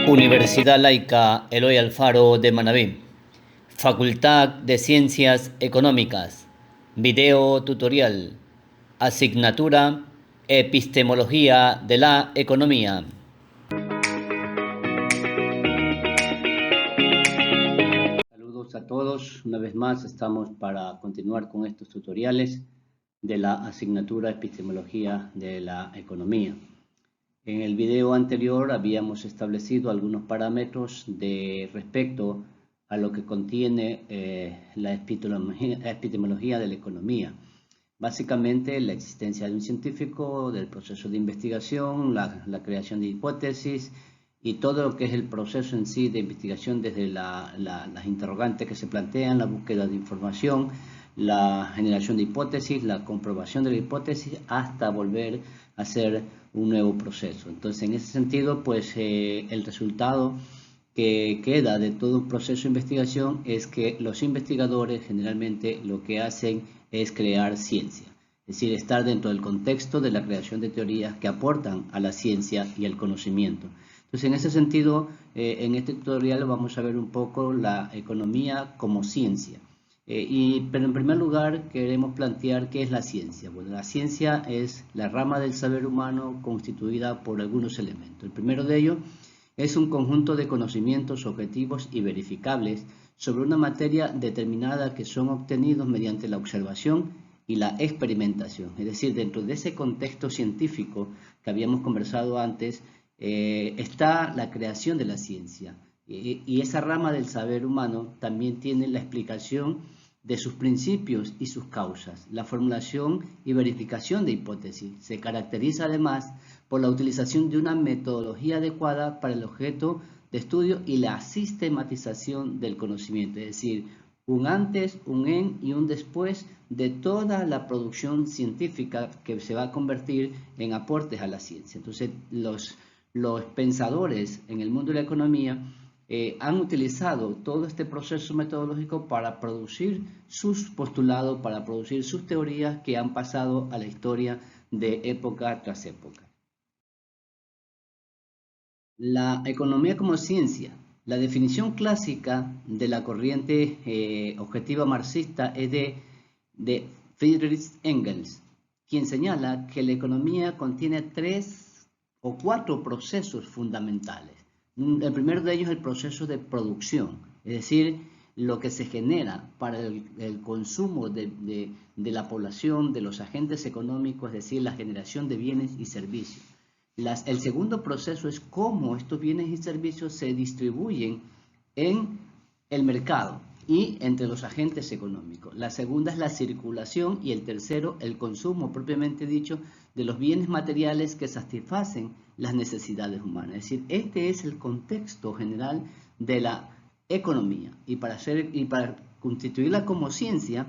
Universidad Laica Eloy Alfaro de Manabí, Facultad de Ciencias Económicas, video tutorial, asignatura Epistemología de la Economía. Saludos a todos, una vez más estamos para continuar con estos tutoriales de la asignatura Epistemología de la Economía. En el video anterior habíamos establecido algunos parámetros respecto a lo que contiene la epistemología de la economía. Básicamente la existencia de un científico, del proceso de investigación, la creación de hipótesis y todo lo que es el proceso en sí de investigación desde las interrogantes que se plantean, la búsqueda de información, la generación de hipótesis, la comprobación de la hipótesis, hasta volver a hacer un nuevo proceso. Entonces, en ese sentido, pues el resultado que queda de todo un proceso de investigación es que los investigadores generalmente lo que hacen es crear ciencia, es decir, estar dentro del contexto de la creación de teorías que aportan a la ciencia y al conocimiento. Entonces, en ese sentido, en este tutorial vamos a ver un poco la economía como ciencia. Pero en primer lugar queremos plantear qué es la ciencia. Bueno, la ciencia es la rama del saber humano constituida por algunos elementos. El primero de ellos es un conjunto de conocimientos objetivos y verificables sobre una materia determinada que son obtenidos mediante la observación y la experimentación. Es decir, dentro de ese contexto científico que habíamos conversado antes, está la creación de la ciencia. Y esa rama del saber humano también tiene la explicación de sus principios y sus causas. La formulación y verificación de hipótesis se caracteriza además por la utilización de una metodología adecuada para el objeto de estudio y la sistematización del conocimiento, es decir, un antes, un en y un después de toda la producción científica que se va a convertir en aportes a la ciencia. Entonces, los pensadores en el mundo de la economía han utilizado todo este proceso metodológico para producir sus postulados, para producir sus teorías que han pasado a la historia de época tras época. La economía como ciencia. La definición clásica de la corriente objetiva marxista es de Friedrich Engels, quien señala que la economía contiene 3 o 4 procesos fundamentales. El primero de ellos es el proceso de producción, es decir, lo que se genera para el consumo de la población, de los agentes económicos, es decir, la generación de bienes y servicios. El segundo proceso es cómo estos bienes y servicios se distribuyen en el mercado y entre los agentes económicos. La segunda es la circulación y el tercero, el consumo propiamente dicho de los bienes materiales que satisfacen las necesidades humanas. Es decir, este es el contexto general de la economía. Y para constituirla como ciencia,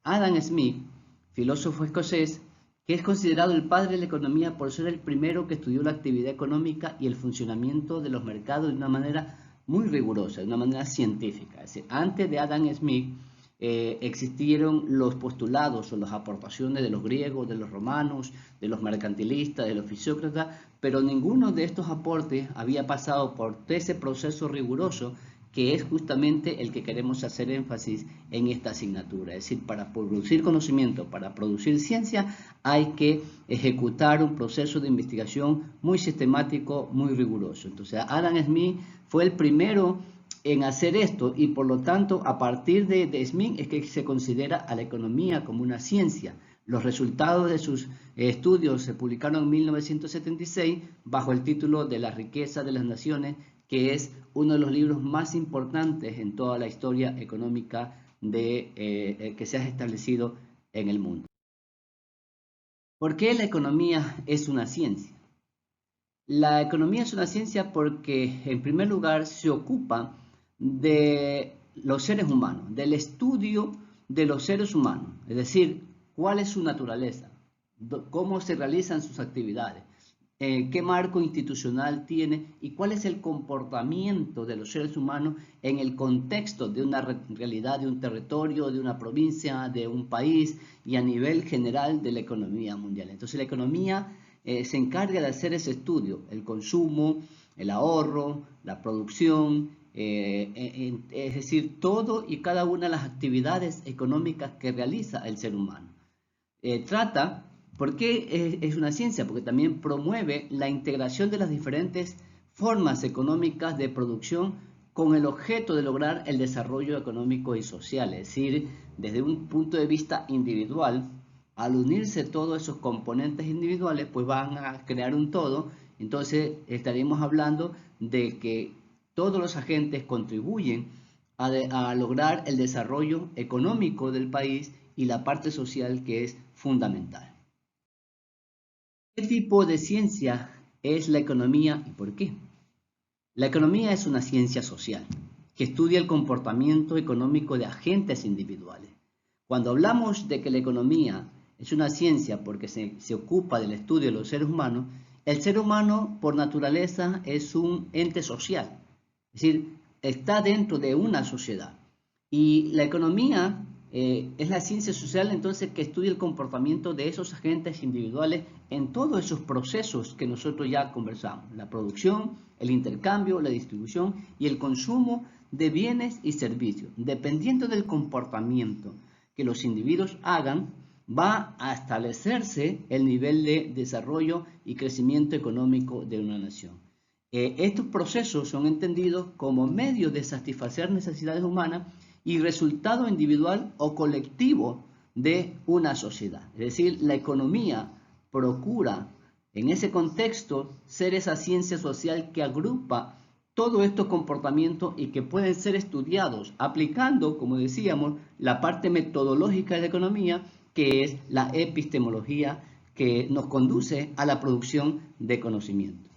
Adam Smith, filósofo escocés, que es considerado el padre de la economía por ser el primero que estudió la actividad económica y el funcionamiento de los mercados de una manera muy rigurosa, de una manera científica. Es decir, antes de Adam Smith existieron los postulados o las aportaciones de los griegos, de los romanos, de los mercantilistas, de los fisiócratas, pero ninguno de estos aportes había pasado por ese proceso riguroso que es justamente el que queremos hacer énfasis en esta asignatura. Es decir, para producir conocimiento, para producir ciencia, hay que ejecutar un proceso de investigación muy sistemático, muy riguroso. Entonces, Adam Smith fue el primero en hacer esto y por lo tanto, a partir de Smith es que se considera a la economía como una ciencia. Los resultados de sus estudios se publicaron en 1976 bajo el título de La riqueza de las naciones, que es uno de los libros más importantes en toda la historia económica que se ha establecido en el mundo. ¿Por qué la economía es una ciencia? La economía es una ciencia porque, en primer lugar, se ocupa de los seres humanos, del estudio de los seres humanos, es decir, cuál es su naturaleza, cómo se realizan sus actividades, qué marco institucional tiene y cuál es el comportamiento de los seres humanos en el contexto de una realidad, de un territorio, de una provincia, de un país y a nivel general de la economía mundial. Entonces la economía se encarga de hacer ese estudio, el consumo, el ahorro, la producción, es decir, todo y cada una de las actividades económicas que realiza el ser humano. Trata, ¿por qué es una ciencia? Porque también promueve la integración de las diferentes formas económicas de producción con el objeto de lograr el desarrollo económico y social, es decir, desde un punto de vista individual, al unirse todos esos componentes individuales, pues van a crear un todo. Entonces estaríamos hablando de que todos los agentes contribuyen a lograr el desarrollo económico del país y la parte social, que es fundamental. ¿Qué tipo de ciencia es la economía y por qué? La economía es una ciencia social que estudia el comportamiento económico de agentes individuales. Cuando hablamos de que la economía es una ciencia porque se ocupa del estudio de los seres humanos, el ser humano por naturaleza es un ente social, es decir, está dentro de una sociedad. Y la economía es la ciencia social entonces que estudia el comportamiento de esos agentes individuales en todos esos procesos que nosotros ya conversamos: la producción, el intercambio, la distribución y el consumo de bienes y servicios. Dependiendo del comportamiento que los individuos hagan, va a establecerse el nivel de desarrollo y crecimiento económico de una nación. Estos procesos son entendidos como medios de satisfacer necesidades humanas y resultado individual o colectivo de una sociedad. Es decir, la economía procura en ese contexto ser esa ciencia social que agrupa todos estos comportamientos y que pueden ser estudiados aplicando, como decíamos, la parte metodológica de la economía, que es la epistemología, que nos conduce a la producción de conocimiento.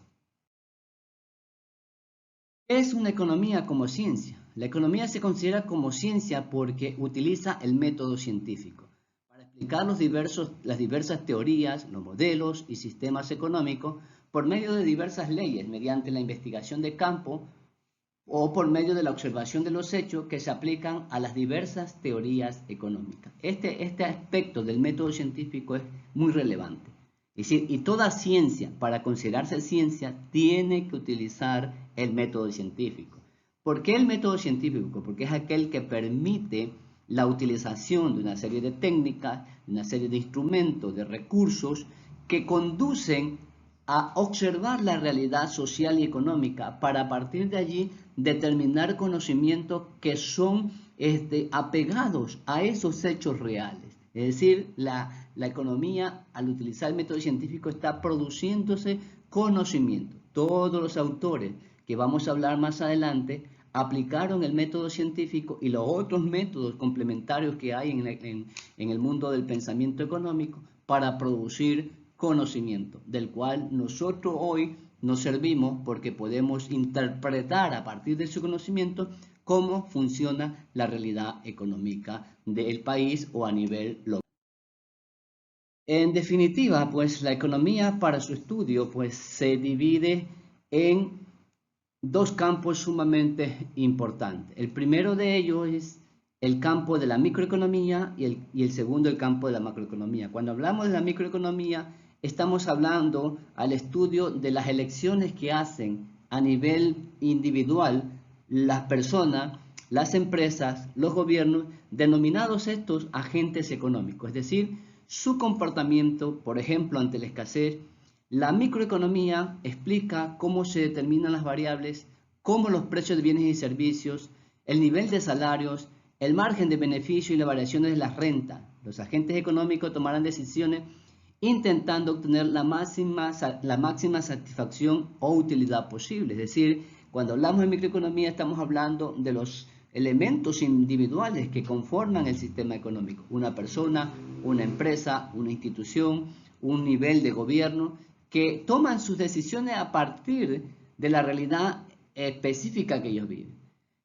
Es una economía como ciencia. La economía se considera como ciencia porque utiliza el método científico para explicar las diversas teorías, los modelos y sistemas económicos por medio de diversas leyes, mediante la investigación de campo o por medio de la observación de los hechos que se aplican a las diversas teorías económicas. Este aspecto del método científico es muy relevante. Es decir, y toda ciencia, para considerarse ciencia, tiene que utilizar el método científico. ¿Por qué el método científico? Porque es aquel que permite la utilización de una serie de técnicas, de una serie de instrumentos, de recursos que conducen a observar la realidad social y económica para a partir de allí determinar conocimientos que son apegados a esos hechos reales. Es decir, la economía, al utilizar el método científico, está produciéndose conocimiento. Todos los autores que vamos a hablar más adelante aplicaron el método científico y los otros métodos complementarios que hay en el mundo del pensamiento económico para producir conocimiento, del cual nosotros hoy nos servimos porque podemos interpretar a partir de ese conocimiento cómo funciona la realidad económica del país o a nivel local. En definitiva, pues la economía para su estudio pues se divide en dos campos sumamente importantes. El primero de ellos es el campo de la microeconomía y el segundo el campo de la macroeconomía. Cuando hablamos de la microeconomía, estamos hablando al estudio de las elecciones que hacen a nivel individual las personas, las empresas, los gobiernos, denominados estos agentes económicos, es decir, su comportamiento, por ejemplo, ante la escasez. La microeconomía explica cómo se determinan las variables, cómo los precios de bienes y servicios, el nivel de salarios, el margen de beneficio y las variaciones de las rentas. Los agentes económicos tomarán decisiones intentando obtener la máxima satisfacción o utilidad posible. Es decir, cuando hablamos de microeconomía estamos hablando de los elementos individuales que conforman el sistema económico. Una persona, una empresa, una institución, un nivel de gobierno que toman sus decisiones a partir de la realidad específica que ellos viven.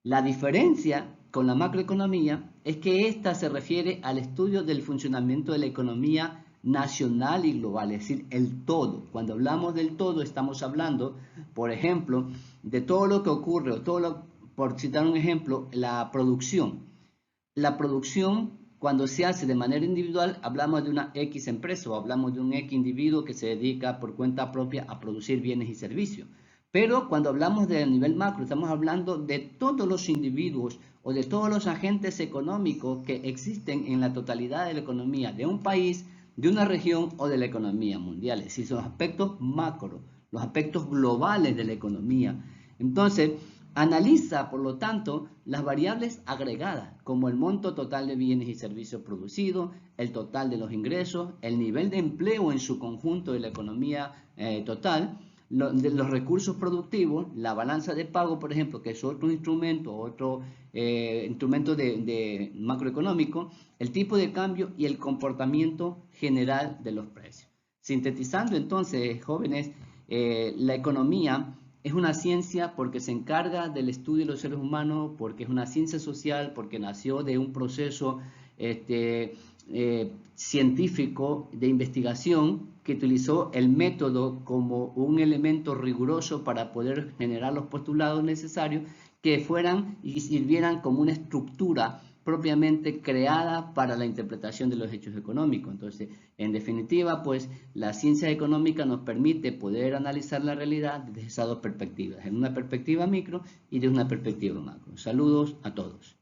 La diferencia con la macroeconomía es que ésta se refiere al estudio del funcionamiento de la economía nacional y global, es decir, el todo. Cuando hablamos del todo estamos hablando, por ejemplo, de todo lo que ocurre, por citar un ejemplo, la producción. La producción, cuando se hace de manera individual, hablamos de una X empresa o hablamos de un X individuo que se dedica por cuenta propia a producir bienes y servicios. Pero cuando hablamos de nivel macro, estamos hablando de todos los individuos o de todos los agentes económicos que existen en la totalidad de la economía de un país, de una región o de la economía mundial. Es decir, son aspectos macro, los aspectos globales de la economía. Entonces, analiza, por lo tanto, las variables agregadas, como el monto total de bienes y servicios producidos, el total de los ingresos, el nivel de empleo en su conjunto de la economía total, de los recursos productivos, la balanza de pago, por ejemplo, que es otro instrumento de macroeconómico, el tipo de cambio y el comportamiento general de los precios. Sintetizando entonces, jóvenes, la economía es una ciencia porque se encarga del estudio de los seres humanos, porque es una ciencia social, porque nació de un proceso científico de investigación que utilizó el método como un elemento riguroso para poder generar los postulados necesarios que fueran y sirvieran como una estructura propiamente creada para la interpretación de los hechos económicos. Entonces, en definitiva, pues la ciencia económica nos permite poder analizar la realidad desde esas dos perspectivas, en una perspectiva micro y de una perspectiva macro. Saludos a todos.